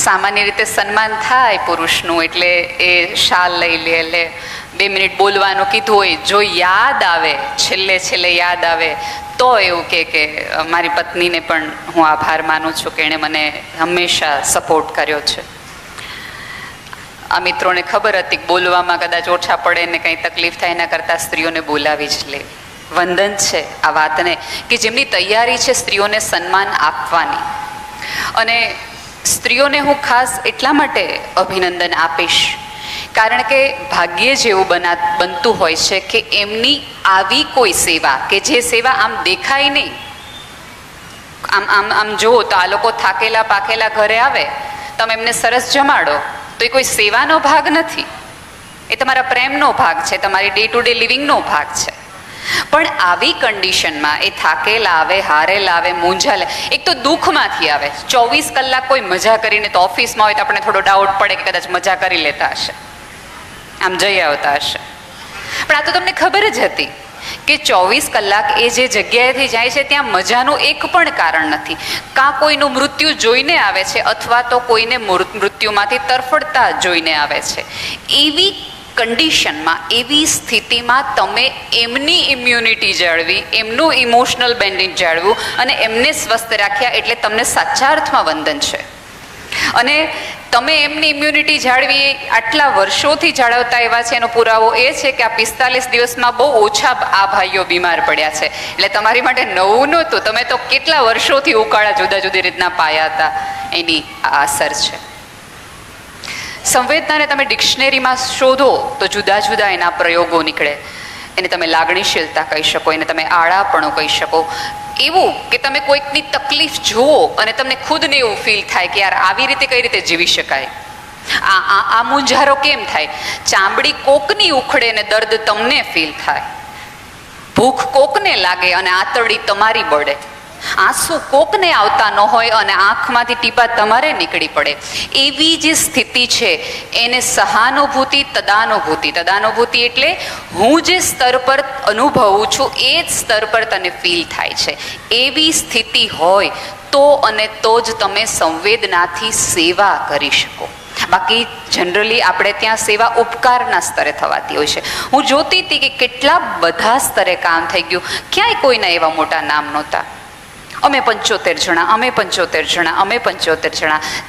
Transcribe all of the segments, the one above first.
સામાન્ય રીતે સન્માન થાય પુરુષનું એટલે એ શાલ લઈ લે 2 મિનિટ બોલવાનું કીધું હોય, જો યાદ આવે છેલ્લે યાદ આવે તો એવું કે મારી પત્નીને પણ હું આભાર માનું છું કે એણે મને હંમેશા સપોર્ટ કર્યો છે. આ મિત્રોને ખબર હતી કે બોલવામાં કદાચ ઓછા પડે ને કંઈ તકલીફ થાય એના કરતાં સ્ત્રીઓને બોલાવી જ લે. વંદન છે આ વાતને કે જેમની તૈયારી છે સ્ત્રીઓને સન્માન આપવાની. અને સ્ત્રીઓને હું ખાસ એટલા માટે અભિનંદન આપીશ કારણ કે ભાગ્યે જ એવું બનતું હોય છે કે એમની આવી કોઈ સેવા કે જે સેવા આમ દેખાય નહીં. આમ જુઓ તો આ લોકો થાકેલા પાકેલા ઘરે આવે, તમે એમને સરસ જમાડો તો એ કોઈ સેવાનો ભાગ નથી, એ તમારા પ્રેમનો ભાગ છે, તમારી ડે ટુ ડે લિવિંગનો ભાગ છે. પણ આવી કન્ડિશનમાં એ થાકેલા આવે, હારેલા આવે, મૂંઝાલે, એક તો દુઃખમાંથી આવે. 24 કલાક કોઈ મજા કરીને તો ઓફિસમાં હોય તો આપણે થોડો ડાઉટ પડે કે કદાચ મજા કરી લેતા હશે, આમ જઈ આવતા હશે. પણ આ તો તમને ખબર જ હતી કે 24 કલાક એ જે જગ્યાએથી જાય છે ત્યાં મજાનું એક પણ કારણ નથી. કાં કોઈનું મૃત્યુ જોઈને આવે છે અથવા તો કોઈને મૃત્યુમાંથી તરફડતા જોઈને આવે છે. એવી કન્ડિશનમાં, એવી સ્થિતિમાં તમે એમની ઇમ્યુનિટી જાળવી, એમનું ઇમોશનલ બેન્ડિંગ જાળવું અને એમને સ્વસ્થ રાખ્યા એટલે તમને સાચા અર્થમાં વંદન છે. અને તમે એમની ઇમ્યુનિટી જાળવી આટલા વર્ષોથી જાળવતા એવા છે એનો પુરાવો એ છે કે આ 45 દિવસમાં બહુ ઓછા આ ભાઈઓ બીમાર પડ્યા છે. એટલે તમારી માટે નવું નહોતું, તમે તો કેટલા વર્ષોથી ઉકાળા જુદા જુદી રીતના પાયા હતા, એની આ અસર છે. સંવેદનાને તમે ડિક્શનરીમાં શોધો તો જુદા જુદા એના પ્રયોગો નીકળે. એને તમે લાગણીશીલતા કહી શકો, એને તમે આળાપણું કહી શકો. એવું કે તમે કોઈકની તકલીફ જુઓ અને તમને ખુદને એવું ફીલ થાય કે યાર આવી રીતે કઈ રીતે જીવી શકાય. આ મૂંઝારો કેમ થાય? ચામડી કોકની ઉખડે ને દર્દ તમને ફીલ થાય, ભૂખ કોકને લાગે અને આંતરડી તમારી બળે, આંસુ કોકને આવતા ન હોય અને આંખમાંથી ટીપા તમારે નીકળી પડે. એવી જે સ્થિતિ છે એને સહાનુભૂતિ, તદાનુભૂતિ એટલે હું જે સ્તર પર અનુભવું છું એ જ સ્તર પર તને ફીલ થાય છે. એવી સ્થિતિ હોય તો અને તો જ તમે સંવેદનાથી સેવા કરી શકો. બાકી જનરલી આપણે ત્યાં સેવા ઉપકારના સ્તરે થવાતી હોય છે. હું જોતી હતી કે કેટલા બધા સ્તરે કામ થઈ ગયું, ક્યાંય કોઈના એવા મોટા નામ નહોતા. અમે 75 જણા,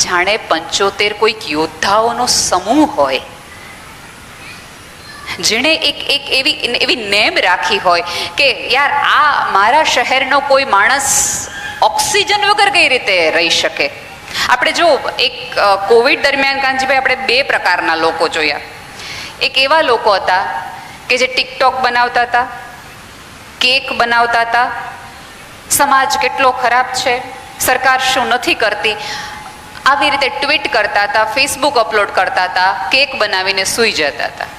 જાણે 75 કોઈક યોદ્ધાઓનો સમૂહ હોય જેણે એક એવી નેમ રાખી હોય કે યાર આ મારા શહેરનો કોઈ માણસ ઓક્સિજન વગર કઈ રીતે રહી શકે. આપણે જો એક કોવિડ દરમિયાન કાંજીભાઈ આપણે 2 પ્રકારના લોકો જોયા. એક એવા લોકો હતા કે જે ટિકટોક બનાવતા હતા, કેક બનાવતા હતા, સમાજ કેટલો ખરાબ છે, સરકાર શું નથી કરતી, આવી રીતે ટ્વીટ કરતા હતા, ફેસબુક અપલોડ કરતા હતા, કેક બનાવીને સૂઈ જતા હતા.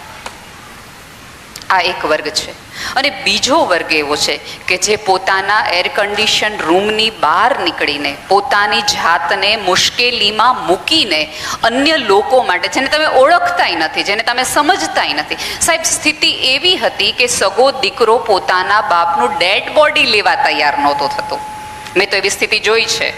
આ એક વર્ગ છે. અને બીજો વર્ગ એવો છે કે જે પોતાના એર કન્ડિશન રૂમની બહાર નીકળીને પોતાની જાતને મુશ્કેલીમાં મૂકીને અન્ય લોકો માટે, જેને તમે ઓળખતાય નથી, જેને તમે સમજતાય નથી. સાહેબ, સ્થિતિ એવી હતી કે સગો દીકરો પોતાના બાપનું ડેડ બોડી લેવા તૈયાર નહોતો થતો. મેં તો એવી સ્થિતિ જોઈ છે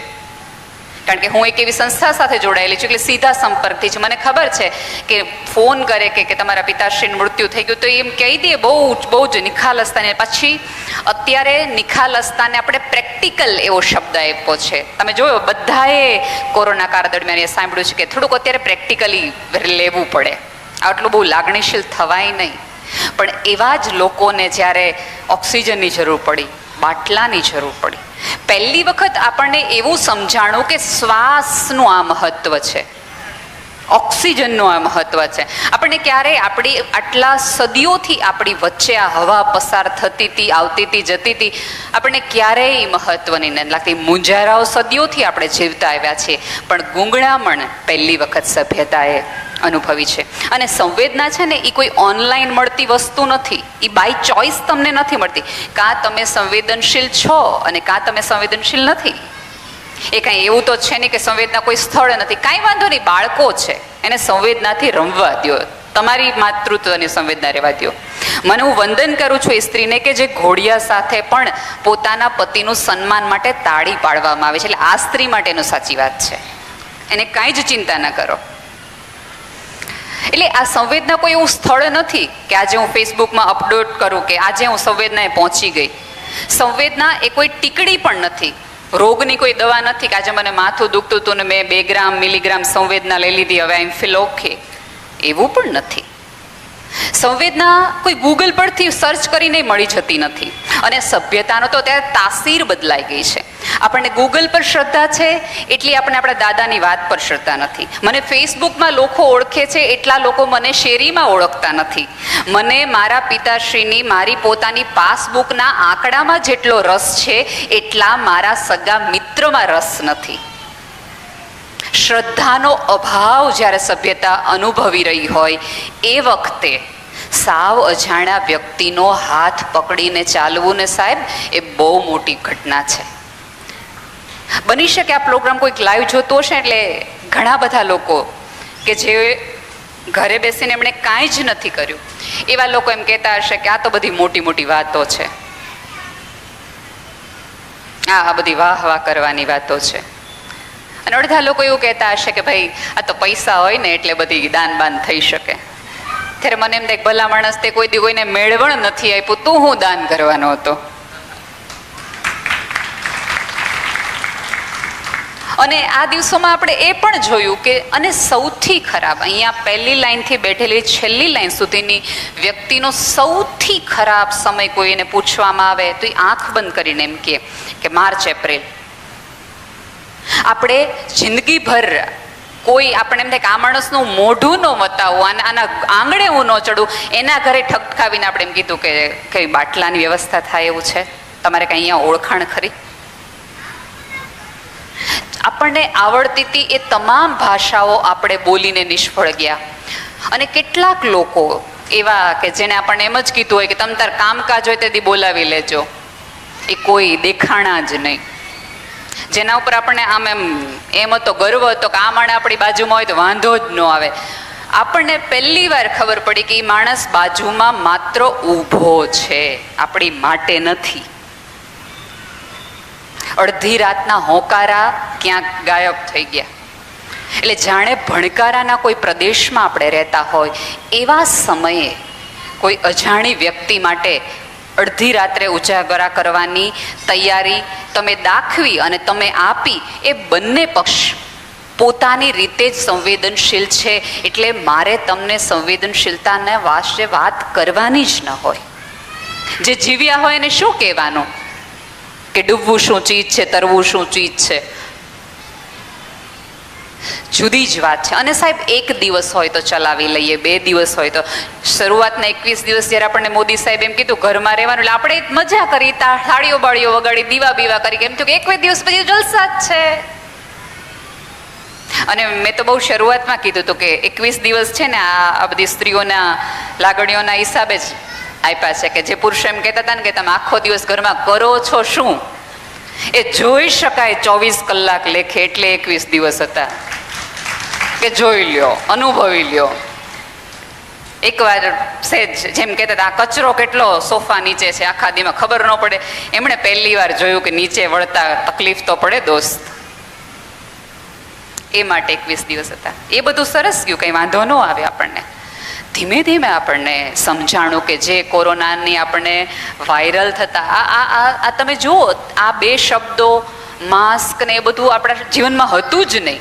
કારણ કે હું એક એવી સંસ્થા સાથે જોડાયેલી છું એટલે સીધા સંપર્કથી છે. મને ખબર છે કે ફોન કરે કે તમારા પિતાશ્રીનું મૃત્યુ થઈ ગયું તો એમ કહી દે બહુ જ નિખાલસતાને. પછી અત્યારે નિખાલસતાને આપણે પ્રેક્ટિકલ એવો શબ્દ આપ્યો છે. તમે જોયો બધાએ કોરોના કાળ દરમિયાન એ સાંભળ્યું છે કે થોડુંક અત્યારે પ્રેક્ટિકલી લેવું પડે, આટલું બહુ લાગણીશીલ થવાય નહીં. પણ એવા જ લોકોને જ્યારે ઓક્સિજનની જરૂર પડી, બાટલાની જરૂર પડી, પહેલી વખત આપણને એવું સમજાણું કે શ્વાસનું આ મહત્વ છે, ઓક્સિજનનું આ મહત્વ છે. આપણને ક્યારેય આપણી આટલા સદીઓથી આપણી વચ્ચે આ હવા પસાર થતી હતી, આવતી હતી, જતી હતી, આપણને ક્યારેય મહત્વની નથી લાગતી. મૂંઝારાઓ સદીઓથી આપણે જીવતા આવ્યા છીએ, પણ ગૂંગળામણ પહેલી વખત સભ્યતાએ અનુભવી છે. અને સંવેદના છે ને એ કોઈ ઓનલાઈન મળતી વસ્તુ નથી, એ બાય ચોઇસ તમને નથી મળતી. કાં તમે સંવેદનશીલ છો અને કાં તમે સંવેદનશીલ નથી. એ કાંઈ એવું તો છે નહીં કે સંવેદના કોઈ સ્થળ નથી. કાંઈ વાંધો નહીં, બાળકો છે એને સંવેદનાથી રમવા દો, તમારી માતૃત્વની સંવેદના રહેવા દો. મને હું વંદન કરું છું એ સ્ત્રીને કે જે ઘોડિયા સાથે પણ પોતાના પતિનું સન્માન માટે તાળી પાડવામાં આવે છે. એટલે આ સ્ત્રી માટેનું સાચી વાત છે. એને કાંઈ જ ચિંતા ન કરો. એટલે આ સંવેદના કોઈ એવું સ્થળ નથી કે આજે હું ફેસબુકમાં અપલોડ કરું કે આજે હું સંવેદનાએ પહોંચી ગઈ. સંવેદના એ કોઈ ટીકડી પણ નથી, રોગની કોઈ દવા નથી કે આજે મને માથું દુખતું હતું ને મેં 2 ગ્રામ મિલીગ્રામ સંવેદના લઈ લીધી, હવે આઈ ફીલ ઓકે. એવું પણ નથી. સંવેદના કોઈ ગૂગલ પરથી સર્ચ કરીને મળી જતી નથી. અને સભ્યતાનો તો અત્યારે તાસીર બદલાઈ ગઈ છે. આપણને ગૂગલ પર શ્રદ્ધા છે એટલી આપણે આપણા દાદાની વાત પર શ્રદ્ધા નથી. મને ફેસબુકમાં લોકો ઓળખે છે એટલા લોકો મને શેરીમાં ઓળખતા નથી. મને મારા પિતાશ્રીની મારી પોતાની પાસબુકના આંકડામાં જેટલો રસ છે એટલા મારા સગા મિત્રમાં રસ નથી. શ્રદ્ધાનો અભાવ જ્યારે સભ્યતા અનુભવી રહી હોય એ વખતે સાવ અજાણ્યા વ્યક્તિનો હાથ પકડીને ચાલવું ને સાહેબ એ બહુ મોટી ઘટના છે. બની શકે આ પ્રોગ્રામ કોઈક લાઈવ જોતો હશે એટલે ઘણા બધા લોકો કે જે ઘરે બેસીને એમણે કાંઈ જ નથી કર્યું એવા લોકો એમ કહેતા હશે કે આ તો બધી મોટી મોટી વાતો છે, આ બધી વાહ વાહ કરવાની વાતો છે. અને અડધા લોકો એવું કહેતા હશે કે ભાઈ આ તો પૈસા હોય ને એટલે બધી દાન બાન થઈ શકે. ત્યારે મને એમ થાય ભલા માણસ તે કોઈ દી કોઈને મેળવણ નથી આપ્યું, તું હું દાન કરવાનો હતો. અને આ દિવસોમાં આપણે એ પણ જોયું કે અને સૌથી ખરાબ અહીંયા પહેલી લાઈનથી બેઠેલી છેલ્લી લાઈન સુધીની વ્યક્તિનો સૌથી ખરાબ સમય કોઈને પૂછવામાં આવે તો એ આંખ બંધ કરીને એમ કે માર્ચ એપ્રિલ. આપણે જિંદગીભર કોઈ આપણે એમ થાય કે આ માણસનું મોઢું ન વતાવવું, આના આંગણે હું ન ચડું, એના ઘરે ઠકઠકાવીને આપણે એમ કીધું કે કઈ બાટલાની વ્યવસ્થા થાય એવું છે, તમારે કંઈ અહીંયા ઓળખાણ ખરી? આપણને આવડતી હતી એ તમામ ભાષાઓ આપણે બોલીને નિષ્ફળ ગયા. અને કેટલાક લોકો એવા કે જેને આપણને એમ જ કીધું હોય કે તમે તાર કામકાજ હોય તેથી બોલાવી લેજો, એ કોઈ દેખાણા જ નહીં. જેના ઉપર આપણને આમ એમ હતો ગર્વ હતો કે આ માણસ આપણી બાજુમાં હોય તો વાંધો જ ન આવે. આપણને પહેલી વાર ખબર પડી કે એ માણસ બાજુમાં માત્ર ઊભો છે, આપણી માટે નથી. અડધી રાતના હોંકારા ક્યાંક ગાયબ થઈ ગયા. એટલે જાણે ભણકારાના કોઈ પ્રદેશમાં આપણે રહેતા હોય એવા સમયે કોઈ અજાણી વ્યક્તિ માટે અડધી રાત્રે ઉજાગરા કરવાની તૈયારી તમે દાખવી અને તમે આપી, એ બંને પક્ષ પોતાની રીતે જ સંવેદનશીલ છે. એટલે મારે તમને સંવેદનશીલતાને વાસ્તે વાત કરવાની જ ન હોય. જે જીવ્યા હોય એને શું કહેવાનું કે ડૂબવું શું ચીજ છે, તરવું શું ચીજ છે, જુદી જ વાત છે. અને સાહેબ એક દિવસ હોય તો ચલાવી લઈએ, 2 દિવસ હોય તો. શરૂઆતના 21 દિવસ જ્યારે આપણને મોદી સાહેબ એમ કીધું ઘરમાં રહેવાનું એટલે આપણે મજા કરી, થાળીઓ બાળીઓ વગાડી, દીવા બીવા કરી, એમ થયું કે 21 દિવસ પછી જલસા જ છે. અને મેં તો બહુ શરૂઆતમાં કીધું હતું કે 21 દિવસ છે ને આ બધી સ્ત્રીઓના લાગણીઓના હિસાબે જ આપ્યા છે. કે જે પુરુષો એમ કહેતા હતા ને કે તમે આખો દિવસ ઘરમાં કરો છો શું, એ જોઈ શકાય 24 કલાક લેખે, એટલે 21 દિવસ હતા કે જોઈ લ્યો, અનુભવી લ્યો. એકવાર સેજ જેમ કહેતા હતા આ કચરો કેટલો સોફા નીચે છે આખા દીમાં ખબર ન પડે, એમણે પહેલી વાર જોયું કે નીચે વળતા તકલીફ તો પડે દોસ્ત. એ માટે 21 દિવસ હતા. એ બધું સરસ ગયું, કંઈ વાંધો ન આવે આપણને. ધીમે ધીમે આપણને સમજાણું કે જે કોરોનાની આપણને વાયરલ થતા આ તમે જુઓ આ 2 શબ્દો માસ્ક ને એ બધું આપણા જીવનમાં હતું જ નહીં.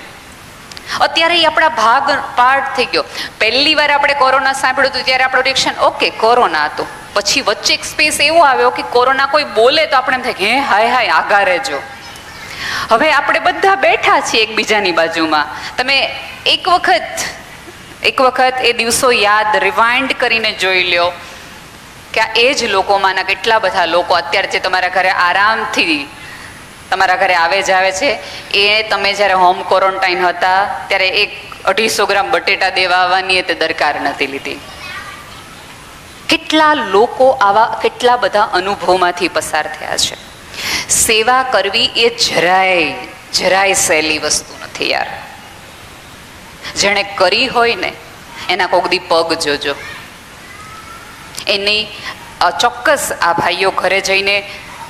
અત્યારે એ આપણા ભાગ પાર્ટ થઈ ગયો. પહેલી વાર આપણે કોરોના સાંભળ્યું હતું ત્યારે આપણું રિએક્શન ઓકે કોરોના હતું. પછી વચ્ચે એક સ્પેસ એવો આવ્યો કે કોરોના કોઈ બોલે તો આપણે એમ થાય કે હે હાય હાય આગા રહેજો. હવે આપણે બધા બેઠા છીએ એકબીજાની બાજુમાં. તમે એક વખત એ દિવસો યાદ રિવાઇન્ડ કરીને જોઈ લ્યો કે આ એ જ લોકોમાંના કેટલા બધા લોકો અત્યારે જે તમારા ઘરે આરામથી તમારા ઘરે આવે જ આવે છે, એ તમે જ્યારે હોમ ક્વોરન્ટાઇન હતા ત્યારે 250 ગ્રામ બટેટા દેવા આવવાની તે દરકાર નથી લીધી. કેટલા લોકો આવા કેટલા બધા અનુભવમાંથી પસાર થયા છે. સેવા કરવી એ જરાય સહેલી વસ્તુ નથી યાર. જેણે કરી હોય ને એના કોક દી પગ જોજો. એની ચોક્કસ આ ભાઈઓ ઘરે જઈને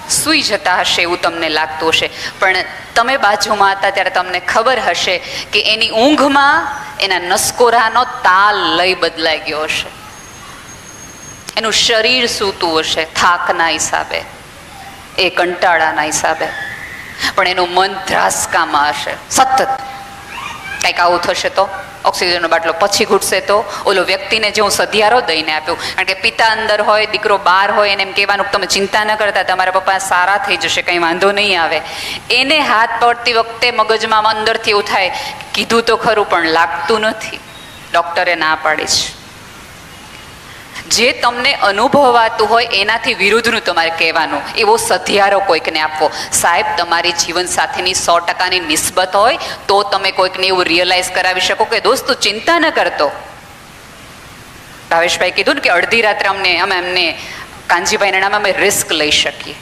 સૂઈ જતા હશે એવું તમને લાગતું હશે, પણ તમે બાજુમાં હતા ત્યારે તમને ખબર હશે કે એની ઊંઘમાં એના નસકોરાનો તાલ લય બદલાઈ ગયો હશે. એનું શરીર સૂતું હશે થાકના હિસાબે, એ કંટાળાના હિસાબે, પણ એનું મન ધ્રાસકામાં હશે સતત. કંઈક આવું થશે તો ઓક્સિજનનો બાટલો પછી ઘૂટશે તો ઓલો વ્યક્તિને જે હું સધિયારો દઈને આપ્યો, કારણ કે પિતા અંદર હોય દીકરો બહાર હોય, એને એમ કહેવાનું કે તમે ચિંતા ન કરતા, તમારા પપ્પા સારા થઈ જશે, કંઈ વાંધો નહીં આવે. એને હાથ પડતી વખતે મગજમાં અંદરથી એવું થાય કીધું તો ખરું પણ લાગતું નથી, ડૉક્ટરે ના પાડી છે. જે તમને અનુભવાતું હોય એનાથી વિરુદ્ધનું તમારે કહેવાનું, એવો સધિયારો કોઈકને આપવો. સાહેબ, તમારી જીવનસાથીની 100%ની નિસ્બત હોય તો તમે કોઈકને એવું રિયલાઇઝ કરાવી શકો કે દોસ્ત તું ચિંતા ન કરતો. ભાવેશભાઈ કીધું ને કે અડધી રાત્રે અમે એમને કાનજીભાઈના નામે અમે રિસ્ક લઈ શકીએ.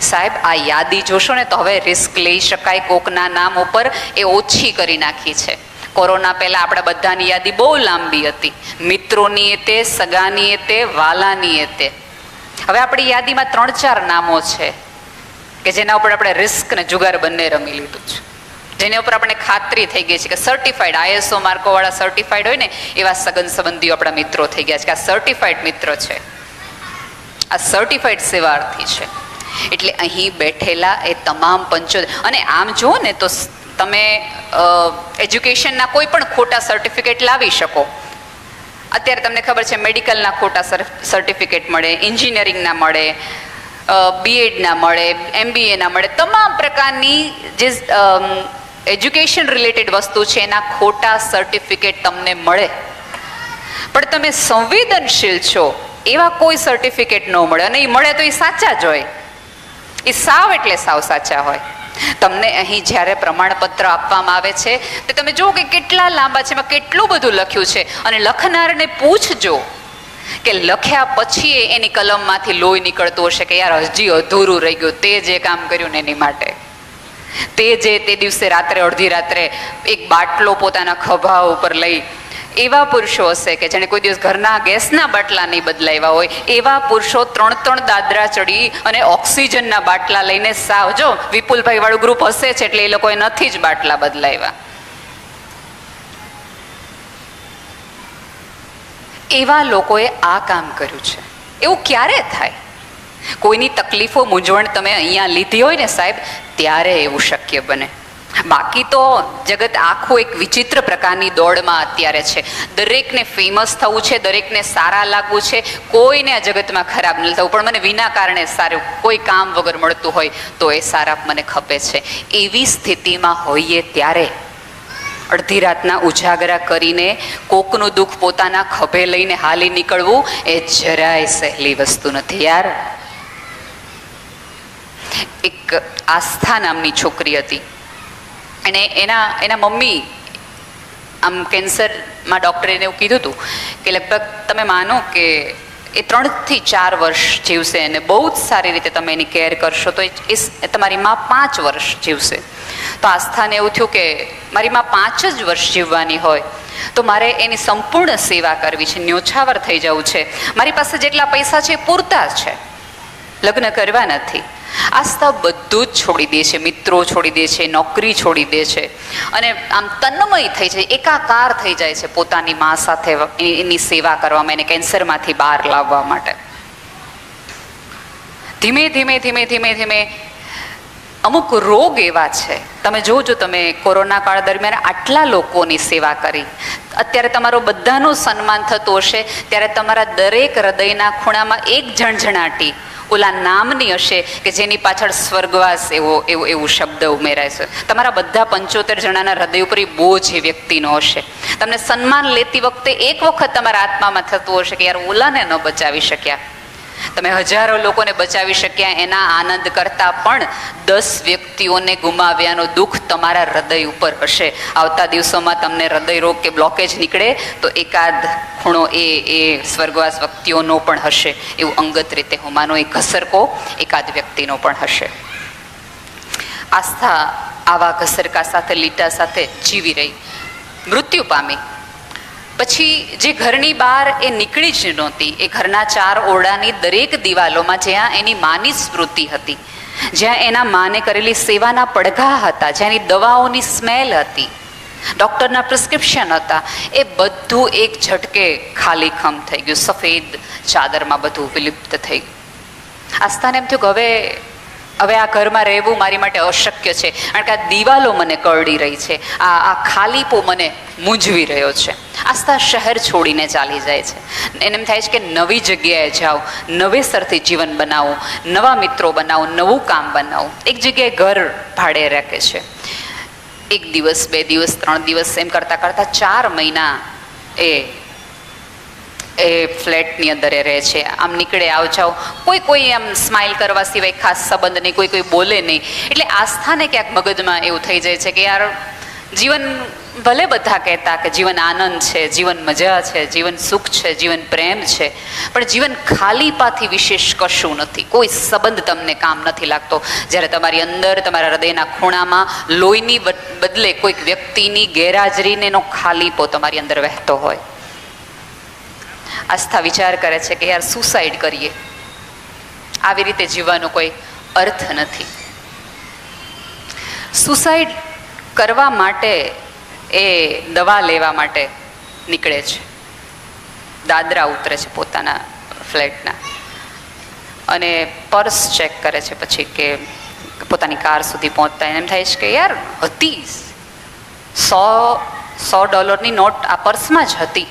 સાહેબ, આ યાદી જોશો ને તો હવે રિસ્ક લઈ શકાય કોકના નામ ઉપર એ ઓછી કરી નાખી છે. કોરોના પહેલાં આપણા બધાની યાદી બહુ લાંબી હતી, મિત્રોની એ તે, સગાની એ તે, વાલાની એ તે. હવે આપણી યાદીમાં 3-4 નામો છે કે જેના ઉપર આપણે રિસ્ક ને જુગાર બંને રમી લીધું છે, જેના ઉપર આપણે ખાતરી થઈ ગઈ છે કે સર્ટિફાઈડ ISO માર્કોવાળા સર્ટિફાઈડ હોય ને એવા સગન સંબંધીઓ આપણા મિત્રો થઈ ગયા છે કે આ સર્ટિફાઈડ મિત્ર છે, આ સર્ટિફાઈડ સેવાર્થી છે. એટલે અહીં બેઠેલા એ તમામ પંચો, અને આમ જુઓ ને તો તમે એજ્યુકેશનના કોઈ પણ ખોટા સર્ટિફિકેટ લાવી શકો. અત્યારે તમને ખબર છે મેડિકલના ખોટા સર્ટિફિકેટ મળે, એન્જિનિયરિંગના મળે, BEdના મળે, MBAના મળે, તમામ પ્રકારની જે એજ્યુકેશન રિલેટેડ વસ્તુ છે એના ખોટા સર્ટિફિકેટ તમને મળે. પણ તમે સંવેદનશીલ છો એવા કોઈ સર્ટિફિકેટ ન મળે, અને એ મળે તો એ સાચા જ હોય, એ સાવ એટલે સાવ સાચા હોય. તમને અહીં જ્યારે પ્રમાણપત્ર આપવામાં આવે છે તો તમે જુઓ કે કેટલા લાંબા છે, એમાં કેટલું બધું લખ્યું છે. અને લખનારને પૂછજો કે લખ્યા પછી એની કલમમાંથી લોહી નીકળતું હશે કે યાર હજી અધૂરું રહી ગયું, તે જે કામ કર્યું ને એની માટે, તે દિવસે રાત્રે અડધી રાત્રે એક બાટલો પોતાના ખભા ઉપર લઈ, એવા પુરુષો હશે કે જેણે કોઈ દિવસ ઘરના ગેસના બાટલા નહીં બદલાવ્યા હોય, એવા પુરુષો 3 દાદરા ચડી અને ઓક્સિજનના બાટલા લઈને સાવ, જો વિપુલભાઈ વાળું ગ્રુપ હશે છે એટલે એ લોકોએ નથી જ બાટલા બદલાવ્યા. એવા લોકોએ આ કામ કર્યું છે. એવું ક્યારે થાય? કોઈની તકલીફો મૂંઝવણ તમે અહીંયા લીધી હોય ને સાહેબ, ત્યારે એવું શક્ય બને. બાકી તો જગત આખું એક વિચિત્ર પ્રકારની દોડમાં અત્યારે છે. દરેકને ફેમસ થવું છે, દરેકને સારા લાગવું છે, કોઈને આ જગતમાં ખરાબ નથી થવું. પણ મને વિના કારણે સારું કોઈ કામ વગર મળતું હોય તો એ સારા મને ખપે છે. એવી સ્થિતિમાં હોઈએ ત્યારે અડધી રાતના ઉજાગરા કરીને કોકનું દુઃખ પોતાના ખભે લઈને હાલી નીકળવું એ જરાય સહેલી વસ્તુ નથી યાર. એક આસ્થા નામની છોકરી હતી, અને એના મમ્મી આમ કેન્સરમાં ડૉક્ટરે એને એવું કીધું હતું કે લગભગ તમે માનો કે એ 3 થી 4 વર્ષ જીવશે, અને બહુ જ સારી રીતે તમે એની કેર કરશો તો એ તમારી માં 5 વર્ષ જીવશે. તો આસ્થાને એવું થયું કે મારી માં 5 જ વર્ષ જીવવાની હોય તો મારે એની સંપૂર્ણ સેવા કરવી છે, ન્યોછાવર થઈ જવું છે. મારી પાસે જેટલા પૈસા છે એ પૂરતા છે, લગ્ન કરવા નથી. આસ્થા બધું જ છોડી દે છે, મિત્રો છોડી દે છે, નોકરી છોડી દે છે, અને આમ તન્મય થઈ જાય, એકાકાર થઈ જાય છે પોતાની મા સાથે એની સેવા કરવામાં, એને કેન્સરમાંથી બહાર લાવવા માટે. ધીમે ધીમે અમુક રોગ એવા છે, તમે જોજો, તમે કોરોના કાળ દરમિયાન આટલા લોકોની સેવા કરી, અત્યારે તમારું બધાનું સન્માન થતું હશે ત્યારે તમારા દરેક હૃદયના ખૂણામાં એક ઝણઝણાટી ઓલા નામની હશે કે જેની પાછળ સ્વર્ગવાસ એવું શબ્દ ઉમેરાય છે. તમારા બધા 75 જણાના હૃદય ઉપર બોજ એ વ્યક્તિનો હશે. તમને સન્માન લેતી વખતે એક વખત તમારા આત્મામાં થતું હશે કે યાર ઓલાને ન બચાવી શક્યા. તમે હજારો લોકોને બચાવી શક્યા એના આનંદ કરતાં પણ 10 વ્યક્તિઓને ગુમાવ્યાનો દુઃખ તમારા હૃદય ઉપર હશે. આવતા દિવસોમાં તમને હૃદય રોગ કે બ્લોકેજ નીકળે તો એકાદ ખૂણો એ સ્વર્ગવાસ વ્યક્તિઓનો પણ હશે, એવું અંગત રીતે હું માનું. એ ઘસરકો એકાદ વ્યક્તિનો પણ હશે. આસ્થા આવા ઘસરકા સાથે લીટા સાથે જીવી રહી, મૃત્યુ પામી. પછી જે ઘરની બહાર એ નીકળી જ નહોતી, એ ઘરના 4 ઓરડાની દરેક દિવાલોમાં જ્યાં એની માની સ્મૃતિ હતી, જ્યાં એના માને કરેલી સેવાના પડઘા હતા, જ્યાં એની દવાઓની સ્મેલ હતી, ડૉક્ટરના પ્રિસ્ક્રિપ્શન હતા, એ બધું એક ઝટકે ખાલીખમ થઈ ગયું. સફેદ ચાદરમાં બધું વિલુપ્ત થઈ ગયું. આસ્થાને એમ થયું કે હવે આ ઘરમાં રહેવું મારી માટે અશક્ય છે, કારણ કે આ દિવાલો મને કરડી રહી છે, આ ખાલીપો મને મૂંઝવી રહ્યો છે. આસ્થા શહેર છોડીને ચાલી જાય છે. એને એમ થાય છે કે નવી જગ્યાએ જાઓ, નવેસરથી જીવન બનાવો, નવા મિત્રો બનાવો, નવું કામ બનાવો. એક જગ્યાએ ઘર ભાડે રાખે છે. 1 દિવસ, 2 દિવસ, 3 દિવસ એમ કરતાં કરતાં 4 મહિના એ ફ્લેટની અંદર એ રહે છે. આમ નીકળે, આવ જાઓ, કોઈ આમ સ્માઇલ કરવા સિવાય ખાસ સંબંધ નહીં, કોઈ બોલે નહીં. એટલે આસ્થાને ક્યાંક મગજમાં એવું થઈ જાય છે કે યાર જીવન ભલે બધા કહેતા કે જીવન આનંદ છે, જીવન મજા છે, જીવન સુખ છે, જીવન પ્રેમ છે, પણ જીવન ખાલીપાથી વિશેષ કશું નથી. કોઈ સંબંધ તમને કામ નથી લાગતો જ્યારે તમારી અંદર, તમારા હૃદયના ખૂણામાં લોહીની બદલે કોઈક વ્યક્તિની ગેરહાજરીને એનો ખાલીપો તમારી અંદર વહેતો હોય. આસ્થા વિચાર કરે છે કે યાર સુસાઇડ કરીએ, આવી રીતે જીવવાનો કોઈ અર્થ નથી. સુસાઇડ કરવા માટે એ દવા લેવા માટે નીકળે છે. દાદરા ઉતરે છે પોતાના ફ્લેટના અને પર્સ ચેક કરે છે. પછી કે પોતાની કાર સુધી પહોંચતા એમ થાય છે કે યાર હતી $100 નોટ આ પર્સમાં જ હતી.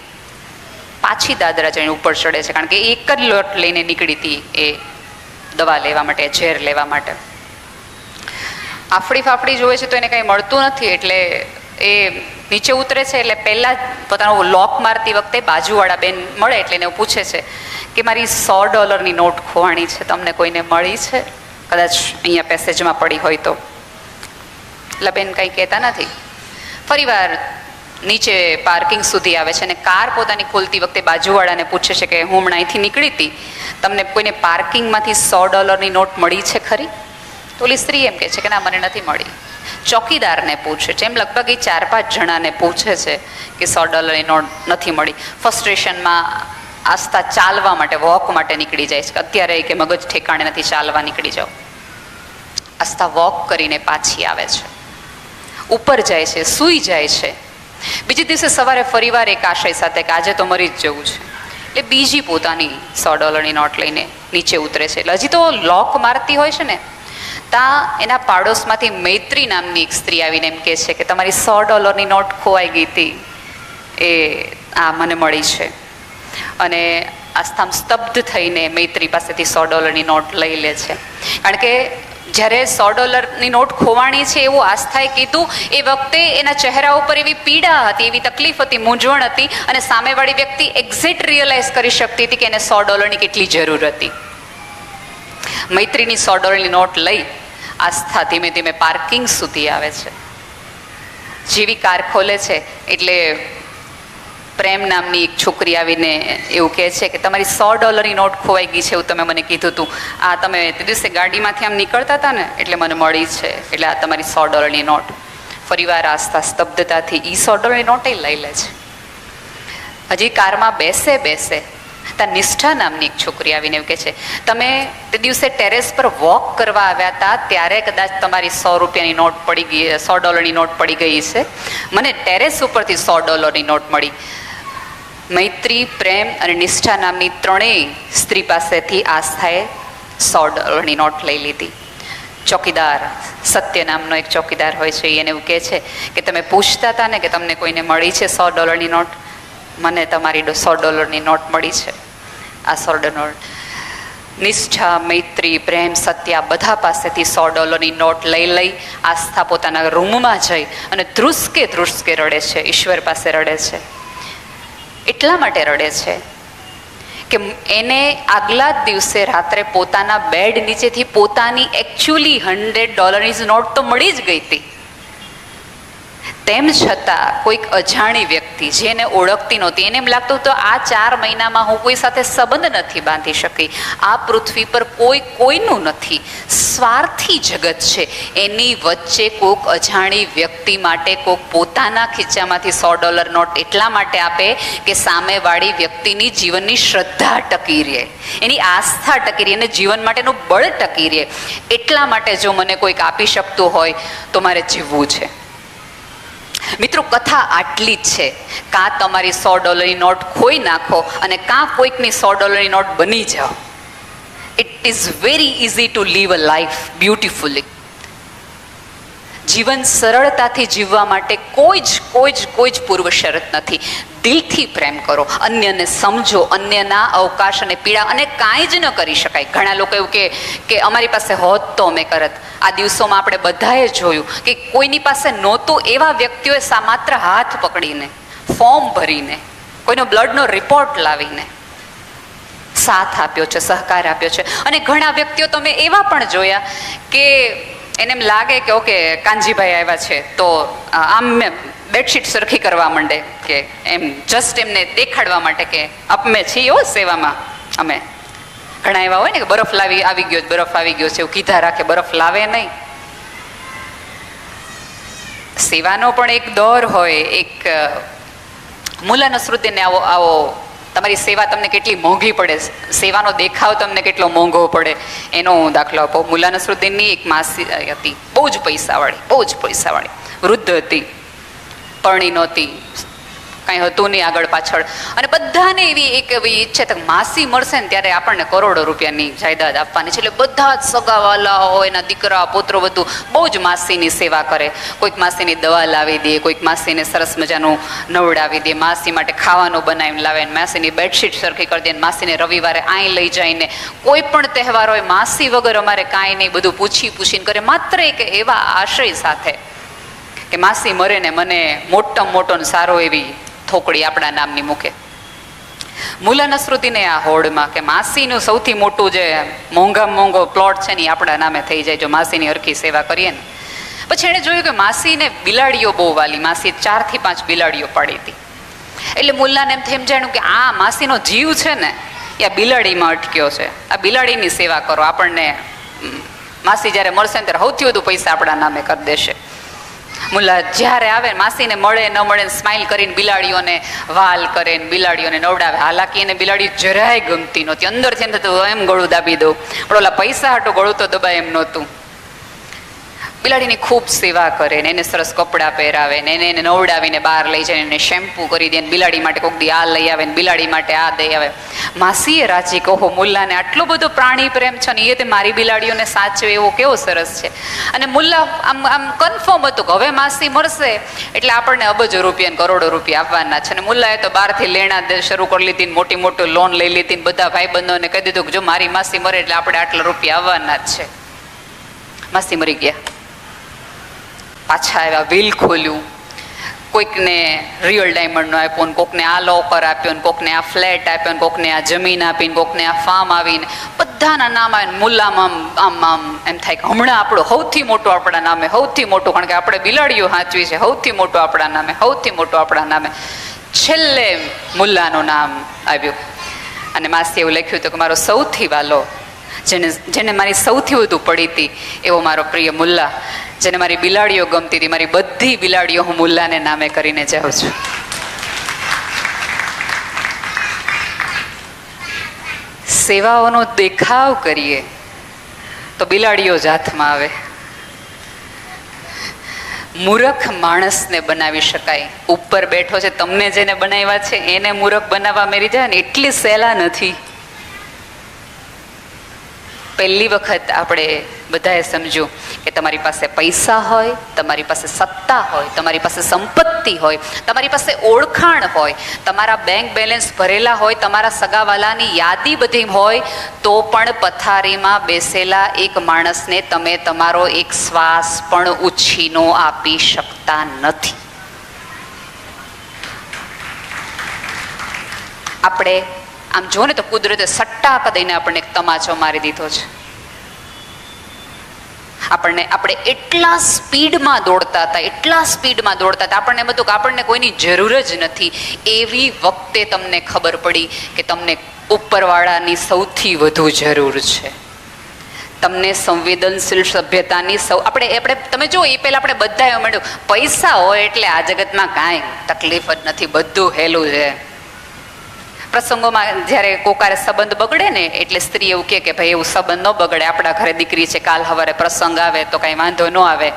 પાછી દાદરા જઈને ઉપર ચડે છે, કારણ કે એક જ લોટ લઈને નીકળી હતી એ દવા લેવા માટે, ઝેર લેવા માટે. આફડી ફાફડી જોવે છે તો એને કંઈ મળતું નથી, એટલે એ નીચે ઉતરે છે. એટલે પહેલાં જ પોતાનો લોક મારતી વખતે બાજુવાળા બેન મળે એટલે એને પૂછે છે કે મારી $100 નોટ ખોવાણી છે, તમને કોઈને મળી છે? કદાચ અહીંયા પેસેજમાં પડી હોય તો. એટલે બેન કંઈ કહેતા નથી. ફરીવાર નીચે પાર્કિંગ સુધી આવે છે અને કાર પોતાની ખોલતી વખતે બાજુવાળાને પૂછે છે કે હું હમણાં અહીંથી નીકળી હતી, તમને કોઈને પાર્કિંગમાંથી $100 નોટ મળી છે ખરી? તો ઓલી સ્ત્રી એમ કહે છે કે ના, મને નથી મળી. ચોકીદારને પૂછે છે. એમ લગભગ એ 4-5 જણાને પૂછે છે કે $100 નોટ નથી મળી. ફ્રસ્ટ્રેશનમાં આસ્થા ચાલવા માટે, વોક માટે નીકળી જાય છે કે અત્યારે કે મગજ ઠેકાણે નથી, ચાલવા નીકળી જાઓ. આસ્થા વોક કરીને પાછી આવે છે, ઉપર જાય છે, સૂઈ જાય છે. બીજે દિવસે સવારે ફરીવાર એક આશય સાથે કે આજે તો મરી જ જવું છે, એટલે બીજી પોતાની $100 નોટ લઈને નીચે ઉતરે છે. એટલે હજી તો લોક મારતી હોય છે ને, ત્યાં એના પાડોશમાંથી મૈત્રી નામની એક સ્ત્રી આવીને એમ કહે છે કે તમારી $100 નોટ ખોવાઈ ગઈ હતી, એ આ મને મળી છે. અને આસ્થામ સ્તબ્ધ થઈને મૈત્રી પાસેથી $100 નોટ લઈ લે છે. કારણ કે જ્યારે $100 નોટ ખોવાણી છે એવું આસ્થાએ કીધું, એ વખતે એના ચહેરા ઉપર એવી પીડા હતી, એવી તકલીફ હતી, મૂંઝવણ હતી, અને સામેવાળી વ્યક્તિ એક્ઝેક્ટ રિયલાઇઝ કરી શકતી હતી કે એને $100 કેટલી જરૂર હતી. મૈત્રીની $100 નોટ લઈ આસ્થા ધીમે ધીમે પાર્કિંગ સુધી આવે છે. જેવી કાર ખોલે છે એટલે પ્રેમ નામની એક છોકરી આવીને એવું કહે છે કે તમારી $100 નોટ ખોવાઈ ગઈ છે, એવું તમે મને કીધું હતું. આ તમે તે દિવસે ગાડીમાંથી આમ નીકળતા હતા ને એટલે મને મળી છે, એટલે આ તમારી $100 નોટ. ફરીવાર આસ્થા સ્તબ્ધતાથી એ $100 નોટે લઈ લે છે. હજી કારમાં બેસે ત્યાં નિષ્ઠા નામની એક છોકરી આવીને એવું કહે છે તમે તે દિવસે ટેરેસ પર વોક કરવા આવ્યા હતા ત્યારે કદાચ તમારી $100 નોટ પડી ગઈ, $100 નોટ પડી ગઈ છે. મને ટેરેસ ઉપરથી $100 નોટ મળી. મૈત્રી, પ્રેમ અને નિષ્ઠા નામની 3 સ્ત્રી પાસેથી આસ્થાએ $100 નોટ લઈ લીધી. ચોકીદાર, સત્ય નામનો એક ચોકીદાર હોય છે, એને એવું કહે છે કે તમે પૂછતા હતા ને કે તમને કોઈને મળી છે $100 નોટ, મને તમારી $100 નોટ મળી છે. આ $100 નોટ નિષ્ઠા, મૈત્રી, પ્રેમ, સત્ય બધા પાસેથી $100 નોટ લઈ આસ્થા પોતાના રૂમમાં જઈ અને ધ્રુસકે રડે છે, ઈશ્વર પાસે રડે છે. એટલા માટે રડે છે કે એને આગલા જ દિવસે રાત્રે પોતાના બેડ નીચેથી પોતાની એકચ્યુઅલી $100 નોટ તો મળી જ ગઈ હતી. તેમ છતાં કોઈક અજાણી વ્યક્તિ જેને ઓળખતી નહોતી, એને એમ લાગતું તો આ 4 મહિનામાં હું કોઈ સાથે સંબંધ નથી બાંધી શકી, આ પૃથ્વી પર કોઈનું નથી. સ્વાર્થી જગત છે. એની વચ્ચે કોઈક અજાણી વ્યક્તિ માટે કોઈક પોતાના ખીચામાંથી $100 નોટ એટલા માટે આપે કે સામેવાળી વ્યક્તિની જીવનની શ્રદ્ધા ટકી રહે, એની આસ્થા ટકી રહે, એને જીવન માટેનું બળ ટકી રહે. એટલા માટે જો મને કોઈક આપી શકતું હોય તો મારે જીવવું છે. મિત્રો, કથા આટલી જ છે. કાં તમારી $100 નોટ ખોઈ નાખો અને કાં કોઈકની $100 નોટ બની જાઓ. It is very easy to live a life beautifully. જીવન સરળતાથી જીવવા માટે કોઈ જ પૂર્વ શરત નથી. દિલથી પ્રેમ કરો, અન્યને સમજો, અન્યના અવકાશ અને પીડા, અને કાંઈ જ ન કરી શકાય. ઘણા લોકો એવું કે અમારી પાસે હોત તો અમે કરત. આ દિવસોમાં આપણે બધાએ જોયું કે કોઈની પાસે નહોતું એવા વ્યક્તિઓએ માત્ર હાથ પકડીને, ફોર્મ ભરીને, કોઈનો બ્લડનો રિપોર્ટ લાવીને સાથ આપ્યો છે, સહકાર આપ્યો છે. અને ઘણા વ્યક્તિઓ તો મેં એવા પણ જોયા કે એને એમ લાગે કે ઓકે કાનજીભાઈ આવ્યા છે તો આમ બેડશીટ સરખી કરવા માંડે, કે એમ જસ્ટ એમને દેખાડવા માટે કે અમે છીએ હો સેવામાં. અમે ઘણા એવા હોય ને કે બરફ આવી ગયો છે એવું કીધા રાખે, બરફ લાવે નહીં. સેવાનો પણ એક દોર હોય. એક મુલા નસરુદ્દીનને આવો તમારી સેવા તમને કેટલી મોંઘી પડે, સેવાનો દેખાવ તમને કેટલો મોંઘો પડે એનો હું દાખલો આપો. મુલા નસરુદ્દીનની એક માસી હતી, બહુ જ પૈસાવાળી વૃદ્ધ હતી, પરણી નહોતી, કાંઈ હતું નહીં આગળ પાછળ. અને બધાને એવી ઈચ્છા કે માસી મળશે ને ત્યારે આપણને કરોડો રૂપિયાની જાયદાદ આપવાની છે. એટલે બધા જ સગાવાલા હોય, એના દીકરા પુત્રો બધું બહુ જ માસીની સેવા કરે. કોઈક માસીની દવા લાવી દે, કોઈક માસીને સરસ મજાનું નવડાવી દે, માસી માટે ખાવાનું બનાવીને લાવે, માસીની બેડશીટ સરખી કરી દે, માસીને રવિવારે અહીં લઈ જઈને કોઈ પણ તહેવાર હોય માસી વગર અમારે કાંઈ નહીં, બધું પૂછીને કરે. માત્ર એક એવા આશય સાથે કે માસી મરે ને મને મોટામાં મોટો સારો એવી થોકડી આપણા નામની મૂકે. મુલા નસરુદ્દીને આ હોડમાં કે માસીનું સૌથી મોટું જે મોંઘો પ્લોટ છે ને એ આપણા નામે થઈ જાય જો માસીની હરખી સેવા કરીએ ને. પછી એણે જોયું કે માસીને બિલાડીઓ બહુ વાલી, માસી 4 થી 5 બિલાડીઓ પાડી હતી. એટલે મુલ્લાને એમ સમજાણું કે આ માસીનો જીવ છે ને એ આ બિલાડીમાં અટક્યો છે, આ બિલાડીની સેવા કરો, આપણને માસી જ્યારે મળશે ને ત્યારે સૌથી વધુ પૈસા આપણા નામે કરી દેશે. મુલ્લા જ્યારે આવે માસીને મળે ન મળે સ્માઇલ કરીને બિલાડીઓને વાલ કરે ને બિલાડીઓને નવડાવે. હાલાકી એને બિલાડી જરાય ગમતી નહોતી, અંદરથી એમ થતું એમ ગળું દાબી દઉં, પણ ઓલા પૈસા હાટો ગળું તો દબાય એમ નહોતું. બિલાડીની ખૂબ સેવા કરે ને એને સરસ કપડાં પહેરાવે ને એને નવડાવીને બહાર લઈ જાય, એને શેમ્પૂ કરી દે ને બિલાડી માટે કોઈક દી આ લઈ આવે ને બિલાડી માટે આ દઈ આવે. માસીએ રાજી કહો મુલ્લાને આટલો બધો પ્રાણી પ્રેમ છે ને એ તે મારી બિલાડીઓને સાચવે એવો કેવો સરસ છે. અને મુલ્લા આમ કન્ફર્મ હતું કે હવે માસી મળશે એટલે આપણને અબજો રૂપિયા ને કરોડો રૂપિયા આપવાના છે. અને મુલ્લાએ તો બહારથી લેણા શરૂ કરી લીધી, મોટી લોન લઈ લીધી, બધા ભાઈબંધોને કહી દીધું કે જો મારી માસી મરે એટલે આપણે આટલા રૂપિયા આવવાના જ છે. માસી મરી ગયા, પાછા આવ્યા, વ્હીલ ખોલ્યું, કોઈકને રિયલ ડાયમંડનો આપ્યો ને કોકને આ લોકર આપ્યો ને કોકને આ ફ્લેટ આપ્યો ને કોકને આ જમીન આપીને કોકને આ ફાર્મ આવીને બધાના નામ આવીને મુલ્લામાં આમ એમ થાય કે હમણાં આપણું સૌથી મોટું આપણા નામે, સૌથી મોટું, કારણ કે આપણે બિલાડીઓ સાચવી છે, સૌથી મોટું આપણા નામે, સૌથી મોટું આપણા નામે. છેલ્લે મુલ્લાનું નામ આવ્યું અને માસી એવું લખ્યું હતું કે મારો સૌથી વાલો, જેને મારી સૌથી વધુ પડી હતી એવો મારો પ્રિય મુલ્લા, જેને મારી બિલાડીઓ ગમતી હતી, મારી બધી બિલાડીઓ હું મુલ્લાને નામે કરીને જાઉં છું. સેવાઓનો દેખાવ કરીએ તો બિલાડીઓ જ હાથમાં આવે. મૂર્ખ માણસને બનાવી શકાય. ઉપર બેઠો છે તમને જેને બનાવ્યા છે એને મૂર્ખ બનાવવા મેરી જાય ને એટલી સહેલા નથી. પહેલી વખત આપણે બધાએ સમજ્યું કે તમારી પાસે પૈસા હોય, તમારી પાસે સત્તા હોય, તમારી પાસે સંપત્તિ હોય, તમારી પાસે ઓળખાણ હોય, તમારા બેંક બેલેન્સ ભરેલા હોય, તમારા સગાવાલાની યાદી બધી હોય, તો પણ પથારીમાં બેસેલા એક માણસને તમે તમારો એક શ્વાસ પણ ઉછીનો આપી શકતા નથી. આપણે આમ જો ને તો કુદરતે સટ્ટાક દઈને આપણને એક તમાચો મારી દીધો છે. આપણે એટલા સ્પીડમાં દોડતા હતા, આપણને બધું કે આપણને કોઈની જરૂર જ નથી. એવી વખતે તમને ખબર પડી કે તમને ઉપરવાળાની સૌથી વધુ જરૂર છે. તમને સંવેદનશીલ સભ્યતાની આપણે તમે જુઓ એ પહેલાં આપણે બધા એવું મળ્યું પૈસા હોય એટલે આ જગતમાં કાંઈ તકલીફ જ નથી, બધું હેલું છે. પ્રસંગોમાં જ્યારે કોકારે સંબંધ બગડે ને એટલે સ્ત્રી એવું કે ભાઈ એવું સંબંધ ન બગડે, આપણા ઘરે દીકરી છે, કાલ સવારે પ્રસંગ આવે તો કાંઈ વાંધો ન આવે.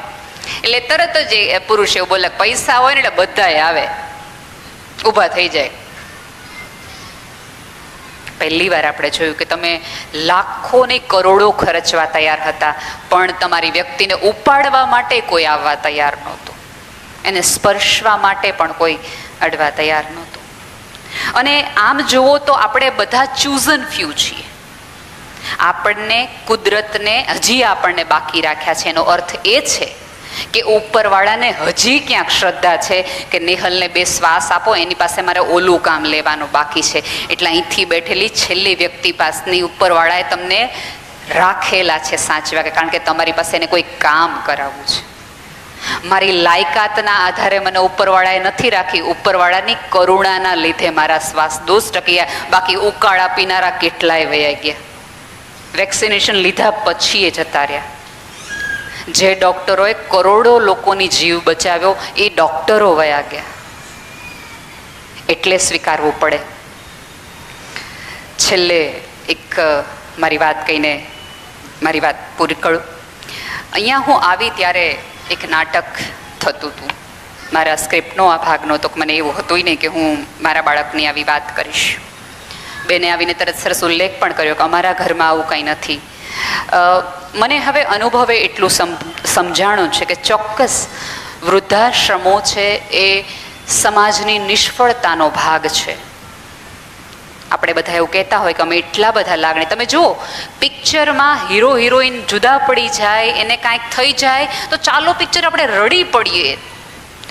એટલે તરત જ એ પુરુષ એવું બોલે પૈસા હોય ને એટલે બધાય આવે, ઊભા થઈ જાય. પહેલી વાર આપણે જોયું કે તમે લાખો ને કરોડો ખર્ચવા તૈયાર હતા, પણ તમારી વ્યક્તિને ઉપાડવા માટે કોઈ આવવા તૈયાર નહોતું, એને સ્પર્શવા માટે પણ કોઈ અડવા તૈયાર નહોતું. અને આમ જુઓ તો આપણે બધા ચૂઝન ફ્યુ છીએ. આપણને કુદરતને હજી આપણને બાકી રાખ્યા છે. એનો અર્થ એ છે કે ઉપરવાળાને હજી ક્યાંક શ્રદ્ધા છે કે નેહલને 2 શ્વાસ આપો, એની પાસે મારે ઓલું કામ લેવાનું બાકી છે. એટલે અહીંથી બેઠેલી છેલ્લી વ્યક્તિ પાસની ઉપરવાળાએ તમને રાખેલા છે સાચવા, કારણ કે તમારી પાસે એને કોઈ કામ કરાવવું છે. મારી લાયકાતના આધારે મને ઉપરવાળાએ નથી રાખી, ઉપરવાળાની કરુણાના લીધે મારા શ્વાસ 2 ટક્યા, બાકી ઉકાળા પીનારા કેટલાય વયા ગયા, વેક્સિનેશન લીધા પછી એ જતા રહ્યા. જે ડૉક્ટરોએ કરોડો લોકોની જીવ બચાવ્યો એ ડૉક્ટરો વયા ગયા. એટલે સ્વીકારવું પડે. છેલ્લે એક મારી વાત કહીને મારી વાત પૂરી કરું. અહીંયા હું આવી ત્યારે એક નાટક થતું હતું. મારા સ્ક્રિપ્ટનો આ ભાગ નહોતો, મને એવું હતું નહીં કે હું મારા બાળકની આવી વાત કરીશ. બેને આવીને તરત સરસ ઉલ્લેખ પણ કર્યો કે અમારા ઘરમાં આવું કંઈ નથી. મને હવે અનુભવે એટલું સમજાણું છે કે ચોક્કસ વૃદ્ધાશ્રમો છે એ સમાજની નિષ્ફળતાનો ભાગ છે. આપણે બધા એવું કહેતા હોય કે અમે એટલા બધા લાગણી, તમે જુઓ પિક્ચરમાં હીરો હિરોઈન જુદા પડી જાય, એને કાંઈક થઈ જાય તો ચાલો પિક્ચર આપણે રડી પડીએ.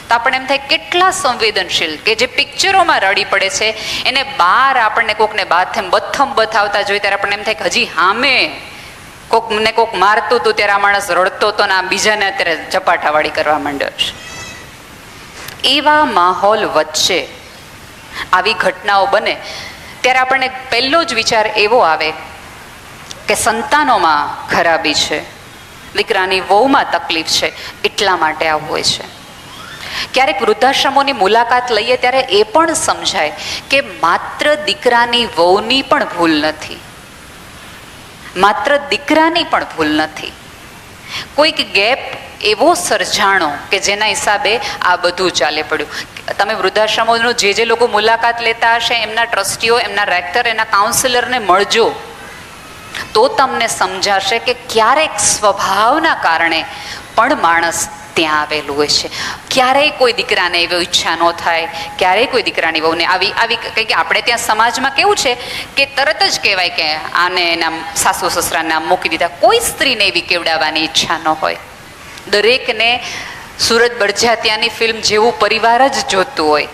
તો આપણને એમ થાય કેટલા સંવેદનશીલ કે જે પિક્ચરોમાં રડી પડે છે એને બહાર આપણને કોકને બથમ બથાવતા જોઈએ ત્યારે આપણને એમ થાય કે હજી હામે કોકને કોક મારતું હતું ત્યારે આ માણસ રડતો હતો ને આ બીજાને અત્યારે ઝપાટાવાળી કરવા માંડ્યો છે. એવા માહોલ વચ્ચે આવી ઘટનાઓ બને ત્યારે આપણને પહેલો જ વિચાર એવો આવે કે સંતાનોમાં ખરાબી છે, દીકરાની વહુમાં તકલીફ છે, એટલા માટે આવું હોય છે. ક્યારેક વૃદ્ધાશ્રમોની મુલાકાત લઈએ ત્યારે એ પણ સમજાય કે માત્ર દીકરાની વહુની પણ ભૂલ નથી, માત્ર દીકરાની પણ ભૂલ નથી. કોઈક ગેપ એવો સર્જાણો કે જેના હિસાબે આ બધું ચાલે પડ્યું. તમે વૃદ્ધાશ્રમોનું જે લોકો મુલાકાત લેતા હશે એમના ટ્રસ્ટીઓ, એમના રેક્ટર, એના કાઉન્સિલરને મળજો તો તમને સમજાશે કે ક્યારેક સ્વભાવના કારણે પણ માણસ ત્યાં આવેલું હોય છે. ક્યારેય કોઈ દીકરાને એવી ઈચ્છા ન થાય, ક્યારેય કોઈ દીકરાની વહુને આવી કંઈક આપણે ત્યાં સમાજમાં કેવું છે કે તરત જ કહેવાય કે આને એના સાસુ સસરાને નામ મૂકી દીધા. કોઈ સ્ત્રીને એવી કેવડાવવાની ઈચ્છા ન હોય. દરેકને સુરત બળજાત્યાની ફિલ્મ જેવું પરિવાર જ જોતું હોય,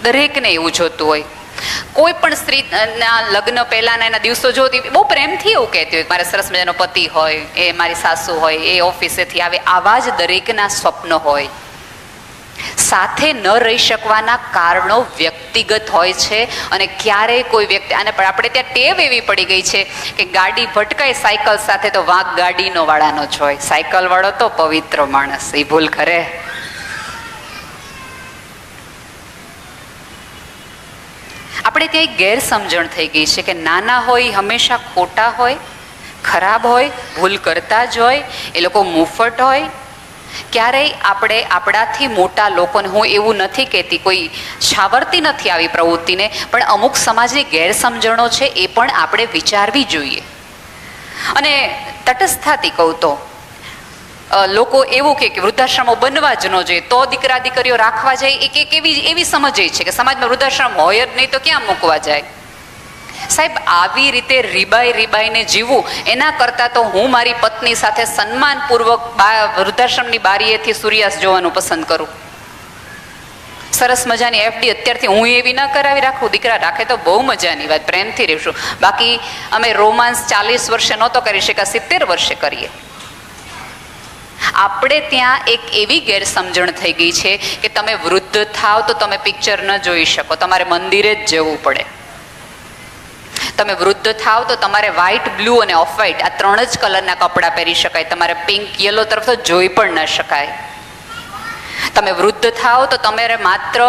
દરેકને એવું જોતું હોય. કોઈ પણ સ્ત્રીના લગ્ન પહેલાંના એના દિવસો જોતી બહુ પ્રેમથી એવું કહેતી હોય મારે સરસ મજાનો પતિ હોય, એ મારી સાસુ હોય, એ ઓફિસેથી આવે, આવા જ દરેકના સ્વપ્ન હોય. સાથે ન રહી શકવાના કારણો વ્યક્તિગત હોય છે અને ક્યારેય કોઈ વ્યક્તિ અને આપણે ત્યાં ટેવ એવી પડી ગઈ છે કે ગાડી ભટકાય સાયકલ સાથે તો વાંક ગાડીનો વાળાનો જ હોય. સાયકલ વાળો તો પવિત્ર માણસ, એ ભૂલ કરે. આપણે ત્યાં એક ગેરસમજણ થઈ ગઈ છે કે નાના હોય હંમેશા ખોટા હોય, ખરાબ હોય, ભૂલ કરતા જ હોય, એ લોકો મુફત હોય. ક્યારેય આપણે આપણાથી મોટા લોકોને, હું એવું નથી કહેતી, કોઈ છાવરતી નથી આવી પ્રવૃત્તિને, પણ અમુક સમાજની ગેરસમજણો છે એ પણ આપણે વિચારવી જોઈએ. અને તટસ્થતાથી કહું તો લોકો એવું કે વૃદ્ધાશ્રમો બનવા જ ન જોઈએ, તો દીકરા દીકરીઓ રાખવા જાય એક એવી સમજ છે કે સમાજમાં વૃદ્ધાશ્રમ હોય જ નહીં તો ક્યાં મૂકવા જાય. સાહેબ, આવી રીતે રીબાઈને જીવવું એના કરતાં તો હું મારી પત્ની સાથે સન્માનપૂર્વક વૃદ્ધાશ્રમની બારીએથી સૂર્યાસ્ત જોવાનું પસંદ કરું. સરસ મજાની FD અત્યારથી હું એવી ન કરાવી રાખું, દીકરા રાખે તો બહુ મજાની વાત, પ્રેમથી રહીશું. બાકી અમે રોમાન્સ 40 વર્ષે નહોતો કરી શક્યા, 70 વર્ષે કરીએ. આપણે ત્યાં એક એવી ગેરસમજણ થઈ ગઈ છે કે તમે વૃદ્ધ થાવ તો તમે પિક્ચર ન જોઈ શકો, તમારે મંદિરે જ જવું પડે. તમે વૃદ્ધ થાવ તો તમારે વ્હાઇટ, બ્લુ અને ઓફ વ્હાઇટ આ 3 જ કલરના કપડાં પહેરી શકાય. તમારે પિંક, યલો તરફ તો જોઈ પણ ન શકાય. તમે વૃદ્ધ થાવ તો તમારે માત્ર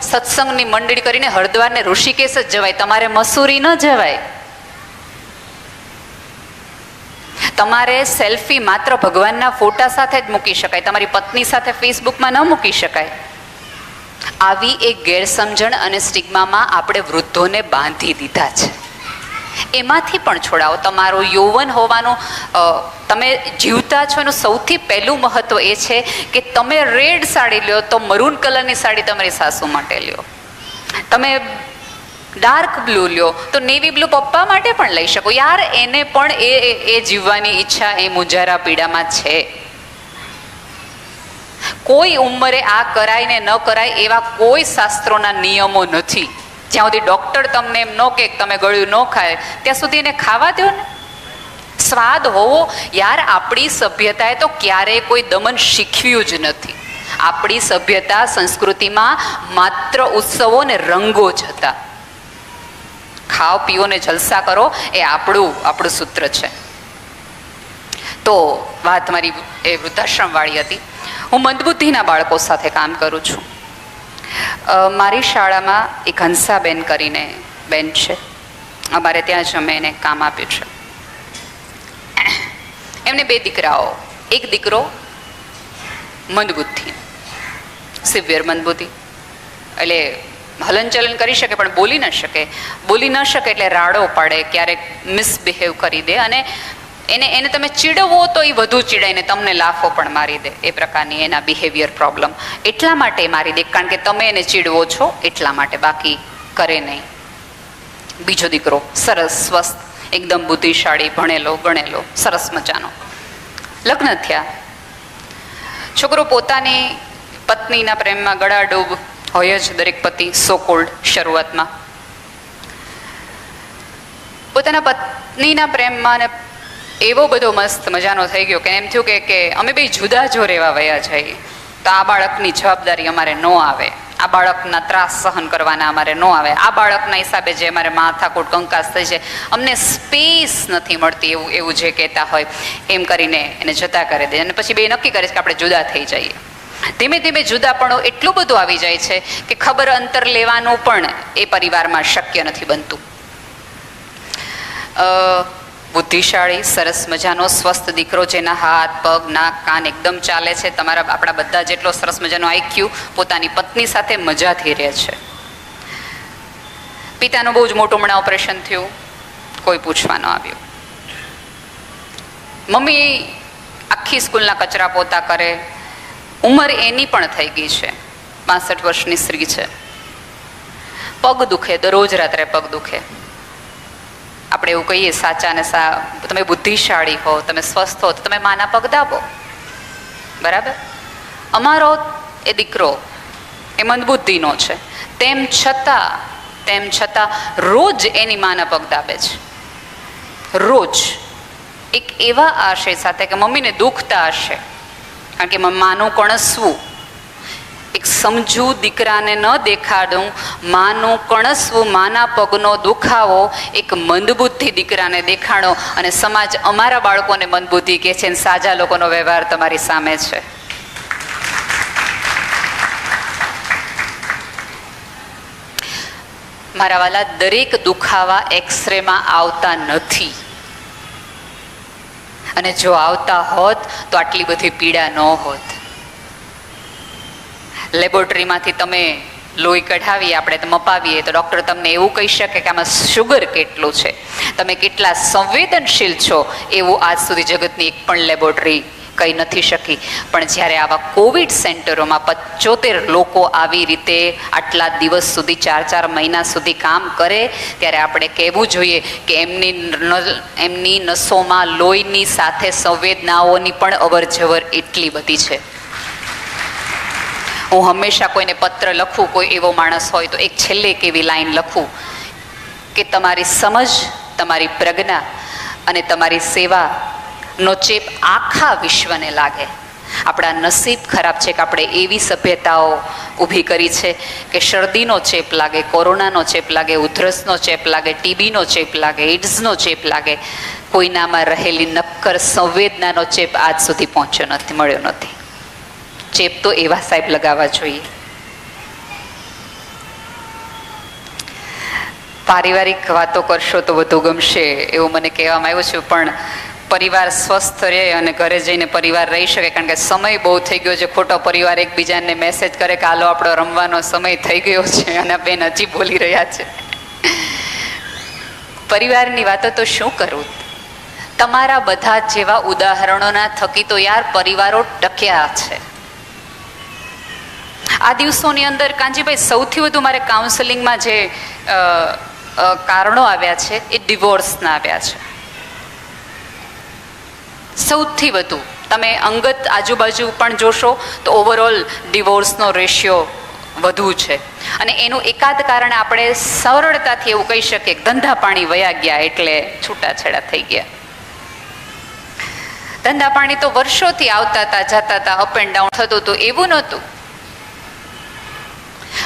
સત્સંગની મંડળી કરીને હરિદ્વાર ને ઋષિકેશ જ જવાય, તમારે મસૂરી ન જવાય. તમારે સેલ્ફી માત્ર ભગવાનના ફોટા સાથે જ મૂકી શકાય, તમારી પત્ની સાથે ફેસબુકમાં ન મૂકી શકાય. આવી એક ગેરસમજણ અને સ્ટિગ્મામાં આપણે વૃદ્ધોને બાંધી દીધા છે. એમાંથી પણ છોડાવો. તમારું યૌવન હોવાનું, તમે જીવતા છો એનું સૌથી પહેલું મહત્વ એ છે કે તમે રેડ સાડી લ્યો તો મરૂન કલરની સાડી તમારી સાસુ માટે લ્યો. તમે ડાર્ક બ્લુ લ્યો તો નેવી બ્લુ પપ્પા માટે પણ લઈ શકો. યાર, એને પણ એ જીવવાની ઈચ્છા એ મુંજારા પીડામાં છે. કોઈ ઉંમરે આ કરાય ને ન કરાય એવા કોઈ શાસ્ત્રોના નિયમો નથી. જ્યાં સુધી ડૉક્ટર તમને એમ ન કે તમે ગળ્યું ન ખાય ત્યાં સુધી એને ખાવા દો ને. સ્વાદ હોવો. યાર, આપણી સભ્યતાએ તો ક્યારેય કોઈ દમન શીખવ્યું જ નથી. આપણી સભ્યતા સંસ્કૃતિમાં માત્ર ઉત્સવો ને રંગો જ હતા. ખાઓ પીઓ ને જલસા કરો એ આપણું સૂત્ર છે. તો વાત મારી એ વૃદ્ધાશ્રમવાળી હતી. હું મંદબુદ્ધિના બાળકો સાથે કામ કરું છું. મારી શાળામાં એક હંસાબેન કરીને બેન છે, અમારે ત્યાં જ અમે એને કામ આપ્યું છે. એમને 2 દીકરાઓ. એક દીકરો મંદબુદ્ધિ, સિવિયર મંદબુદ્ધિ, એટલે હલનચલન કરી શકે પણ બોલી ન શકે. બોલી ન શકે એટલે રાડો પાડે, ક્યારેક મિસબિહેવ કરી દે, અને એને તમે ચીડવો તો એ વધુ ચીડાઈને તમને લાફો પણ મારી દે. એ પ્રકારની એના બિહેવિયર પ્રોબ્લેમ. એટલા માટે મારી દે કારણ કે તમે એને ચીડવો છો એટલા માટે, બાકી કરે નહીં. બીજો દીકરો સરસ, સ્વસ્થ, એકદમ બુદ્ધિશાળી, ભણેલો ગણેલો, સરસ મજાનો. લગ્ન થયા. છોકરો પોતાની પત્નીના પ્રેમમાં ગળાડૂબ હોય જ દરેક પતિ, સો કોલ્ડ શરૂઆતમાં. પોતાના પત્નીના પ્રેમમાં ને એવો બધો મસ્ત મજાનો થઈ ગયો કે એમ થયું કે અમે બે જુદા જો રહેવા વયા જઈએ તો આ બાળકની જવાબદારી અમારે ન આવે, આ બાળકના ત્રાસ સહન કરવાના અમારે ન આવે, આ બાળકના હિસાબે જે અમારે માથાકૂટ કંકાસ થઈ છે, અમને સ્પેસ નથી મળતી, એવું જે કહેતા હોય એમ કરીને એને જતા કરી દે. અને પછી બે નક્કી કરે છે કે આપણે જુદા થઈ જઈએ. ધીમે ધીમે જુદાપણું એટલું બધું આવી જાય છે કે ખબર અંતર લેવાનું પણ એ પરિવારમાં શક્ય નથી બનતું. બુદ્ધિશાળી, સરસ મજાનો સ્વસ્થ દીકરો, જેના હાથ પગ નાક કાન એકદમ ચાલે છે, આપણા બધા જેટલો સરસ મજાનો આઈક્યુ, પોતાની પત્ની સાથે મજાથી રહે છે. પિતાનું બહુ જ મોટું હમણાં ઓપરેશન થયું, કોઈ પૂછવા ન આવ્યું. મમ્મી આખી સ્કૂલના કચરા પોતા કરે, ઉંમર એની પણ થઈ ગઈ છે, 65 વર્ષની સ્ત્રી છે. પગ દુખે, દરરોજ રાત્રે પગ દુખે. આપણે એવું કહીએ સાચા ને તમે બુદ્ધિશાળી હો, તમે સ્વસ્થ હો તો તમે માના પગ દાબો, બરાબર? અમારો એ દીકરો એ મંદબુદ્ધિનો છે, તેમ છતાં રોજ એની માના પગ દાબે છે. રોજ એક એવા આશય સાથે કે મમ્મીને દુખતા હશે, કારણ કે માનું કણસવું, એક સમજુ દીકરાને ન દેખાડું, માનું કણસવું, માના પગનો દુખાવો એક મંદબુદ્ધિ દીકરાને દેખાડો, અને સમાજ અમારા બાળકોને મંદબુદ્ધિ કહે છે, અને સાજા લોકોનો વ્યવહાર તમારી સામે છે. મારા વાલા, દરેક દુખાવા એક્સરેમાં આવતા નથી, અને જો આવતા હોત તો આટલી બધી પીડા ન હોત. લેબોરેટરીમાંથી તમે લોહી કઢાવીએ, આપણે મપાવીએ તો ડૉક્ટર તમને એવું કહી શકે કે આમાં શુગર કેટલું છે, તમે કેટલા સંવેદનશીલ છો, એવું આજ સુધી જગતની એક પણ લેબોરેટરી કહી નથી શકી. પણ જ્યારે આવા કોવિડ સેન્ટરોમાં 75 લોકો આવી રીતે આટલા દિવસ સુધી, 4 મહિના સુધી કામ કરે, ત્યારે આપણે કહેવું જોઈએ કે એમની નસોમાં લોહીની સાથે સંવેદનાઓની પણ અવરજવર એટલી બધી છે. હું હંમેશા કોઈને પત્ર લખું, કોઈ એવો માણસ હોય તો એક છેલ્લે એક એવી લાઈન લખું કે તમારી સમજ, તમારી પ્રજ્ઞા અને તમારી સેવાનો ચેપ આખા વિશ્વને લાગે. આપણા નસીબ ખરાબ છે કે આપણે એવી સભ્યતાઓ ઊભી કરી છે કે શરદીનો ચેપ લાગે, કોરોનાનો ચેપ લાગે, ઉધરસનો ચેપ લાગે, ટીબીનો ચેપ લાગે, એડ્સનો ચેપ લાગે, કોઈનામાં રહેલી નક્કર સંવેદનાનો ચેપ આજ સુધી પહોંચ્યો નથી, મળ્યો નથી. ચેપ તો એવા સાહેબ લગાવવા જોઈએ. પારિવારિક વાતો કરશો તો વધુ ગમશે એવું મને કહેવામાં આવ્યું છે, પણ પરિવાર સ્વસ્થ રહે અને ઘરે જઈને પરિવાર રહી શકે, કારણ કે સમય બહુ થઈ ગયો છે. ખોટો પરિવાર એકબીજાને મેસેજ કરે કે હાલો આપણો રમવાનો સમય થઈ ગયો છે, અને બેન હજી બોલી રહ્યા છે. પરિવારની વાતો તો શું કરું, તમારા બધા જેવા ઉદાહરણોના થકી તો યાર પરિવારો ટક્યા છે. આ દિવસોની અંદર કાંજીભાઈ સૌથી વધુ મારે કાઉન્સેલિંગમાં જે કારણો આવ્યા છે એ ડિવોર્સના આવ્યા છે. સૌથી વધુ તમે અંગત આજુબાજુ પણ જોશો તો ઓવરઓલ ડિવોર્સનો રેશિયો વધુ છે. અને એનું એકાદ કારણ આપણે સરળતાથી એવું કહી શકીએ કે ધંધા પાણી વયા ગયા એટલે છૂટાછેડા થઈ ગયા. ધંધા પાણી તો વર્ષોથી આવતા હતા, જતા હતા, અપ એન્ડ ડાઉન થતું હતું, એવું નહોતું.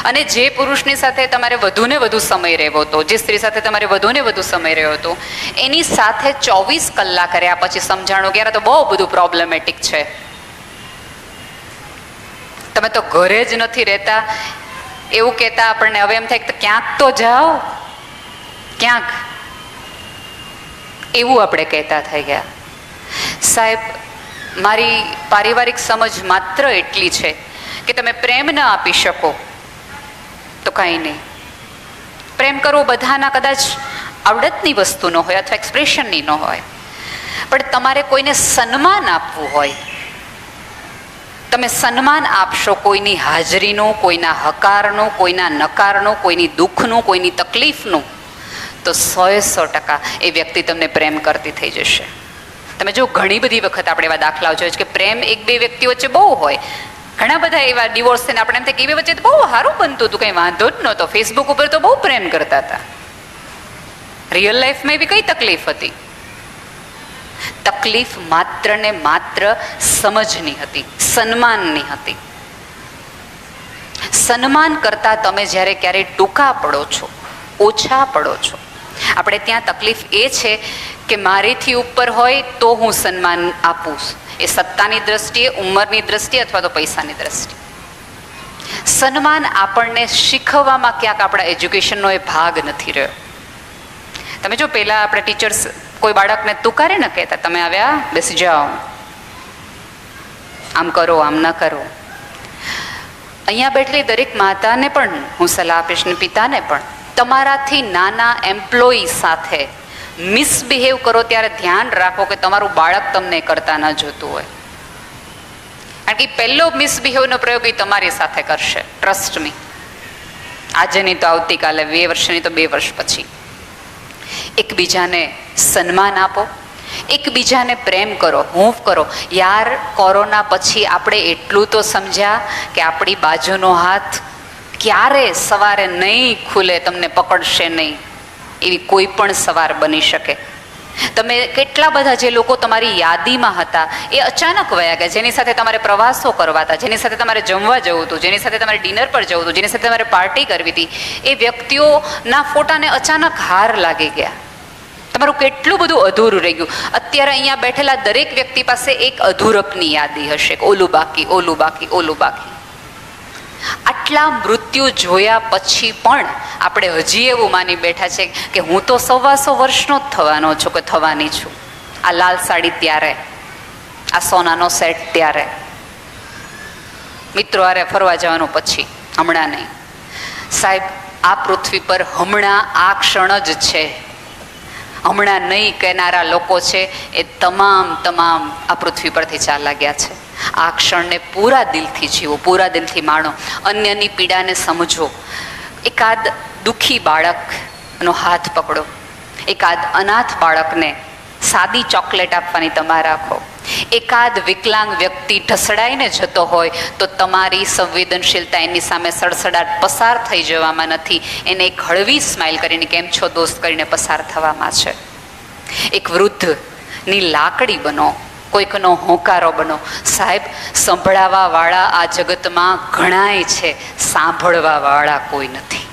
અને જે પુરુષની સાથે તમારે વધુને વધુ સમય રહેવો હતો, જે સ્ત્રી સાથે તમારે વધુને વધુ સમય રહ્યો હતો, એની સાથે 24 કલાક રહ્યા પછી સમજાણું કે તો બહુ બધું પ્રોબ્લેમેટિક છે. તમે તો ઘરે જ નથી રહેતા એવું કહેતા આપણને હવે એમ થાય કે ક્યાંક તો જાઓ, ક્યાંક, એવું આપણે કહેતા થઈ ગયા. સાહેબ, મારી પારિવારિક સમજ માત્ર એટલી છે કે તમે પ્રેમ ન આપી શકો તો કાંઈ નહીં. પ્રેમ કરવો બધાના કદાચ આવડતની વસ્તુ ન હોય અથવા એક્સપ્રેશનની ન હોય, પણ તમારે કોઈને સન્માન આપવું હોય, તમે સન્માન આપશો કોઈની હાજરીનું, કોઈના હકારનું, કોઈના નકારનું, કોઈની દુઃખનું, કોઈની તકલીફનું, તો 100% એ વ્યક્તિ તમને પ્રેમ કરતી થઈ જશે. તમે જો ઘણી બધી વખત આપણે એવા દાખલાઓ જોયા છે કે પ્રેમ એક બે વ્યક્તિ વચ્ચે બહુ હોય. ઘણા બધા એવા ડિવોર્સ થઈને આપણે એમ થાય કે એ વચ્ચે બહુ સારું બનતું હતું, કંઈ વાંધો જ નહોતો, ફેસબુક ઉપર તો બહુ પ્રેમ કરતા હતા. રિયલ લાઈફમાં એવી કઈ તકલીફ હતી? તકલીફ માત્ર ને માત્ર સમજની હતી, સન્માનની હતી. સન્માન કરતા તમે જ્યારે ક્યારેય ટૂંકા પડો છો, ઓછા પડો છો, આપણે ત્યાં તકલીફ એ છે કે મારીથી ઉપર હોય તો હું સન્માન આપું, એ સત્તાની દ્રષ્ટિએ, ઉંમરની દ્રષ્ટિએ અથવા તો પૈસાની દ્રષ્ટિએ. સન્માન આપણને શીખવવામાં ક્યાંક આપણા એજ્યુકેશનનો એ ભાગ નથી રહ્યો. તમે જો પહેલાં આપણે ટીચર્સ કોઈ બાળકને તુકારે ન કહેતા, તમે આવ્યા બેસી જાઓ, આમ કરો, આમ ન કરો. અહીંયા બેઠેલી દરેક માતાને પણ હું સલાહ આપીશ ને પિતાને પણ, તમારાથી નાના એમ્પ્લોયી સાથે મિસબિહેવ કરો ત્યારે ધ્યાન રાખો કે તમારું બાળક તમને કરતા ન જોતું હોય. કારણ કે પહેલો મિસબિહેવનો પ્રયોગ એ તમારી સાથે કરશે, ટ્રસ્ટ મી. આજે નહીં તો આવતીકાલે, 2 વર્ષની તો 2 વર્ષ પછી. એકબીજાને સન્માન આપો, એકબીજાને પ્રેમ કરો, હૂંફ કરો. યાર, કોરોના પછી આપણે એટલું તો સમજ્યા કે આપણી બાજુનો હાથ ક્યારે સવારે નહીં ખુલે, તમને પકડશે નહીં એવી કોઈ પણ સવાર બની શકે. તમે કેટલા બધા જે લોકો તમારી યાદીમાં હતા એ અચાનક વયા ગયા, જેની સાથે તમારે પ્રવાસો કરવા હતા, જેની સાથે તમારે જમવા જવું હતું, જેની સાથે તમારે ડિનર પર જવું હતું, જેની સાથે તમારે પાર્ટી કરવી હતી, એ વ્યક્તિઓના ફોટાને અચાનક હાર લાગી ગયા. તમારું કેટલું બધું અધૂરું રહી ગયું. અત્યારે અહીંયા બેઠેલા દરેક વ્યક્તિ પાસે એક અધૂરપની યાદી હશે, ઓલું બાકી, ઓલું બાકી, ઓલું બાકી. આટલા મૃત્યુ જોયા પછી પણ આપણે હજી એવું માની બેઠા છે કે હું તો 125 વર્ષનો જ થવાનો છું કે થવાની છું. આ લાલ સાડી ત્યારે, આ સોનાનો સેટ ત્યારે, મિત્રો હારે ફરવા જવાનું પછી, હમણાં નહીં. સાહેબ, આ પૃથ્વી પર હમણાં આ ક્ષણ જ છે. હમણાં નહીં કહેનારા લોકો છે એ તમામ આ પૃથ્વી પરથી ચાલ્યા ગયા છે. આ ક્ષણને પૂરા દિલથી જીવો, પૂરા દિલથી માણો, અન્યની પીડાને સમજો. એકાદ દુઃખી બાળકનો હાથ પકડો, એકાદ અનાથ બાળકને સાદી ચોકલેટ આપવાની તમારે રાખો. એકાદ વિકલાંગ વ્યક્તિ ઢસડાઈને જતો હોય તો તમારી સંવેદનશીલતા એની સામે સડસડાટ પસાર થઈ જવામાં નથી, એને એક હળવી સ્માઇલ કરીને કેમ છો દોસ્ત કરીને પસાર થવામાં છે. એક વૃદ્ધની લાકડી બનો, કોઈકનો હોંકારો બનો. સાહેબ, સંભળાવાવાળા આ જગતમાં ઘણાય છે, સાંભળવાવાળા કોઈ નથી.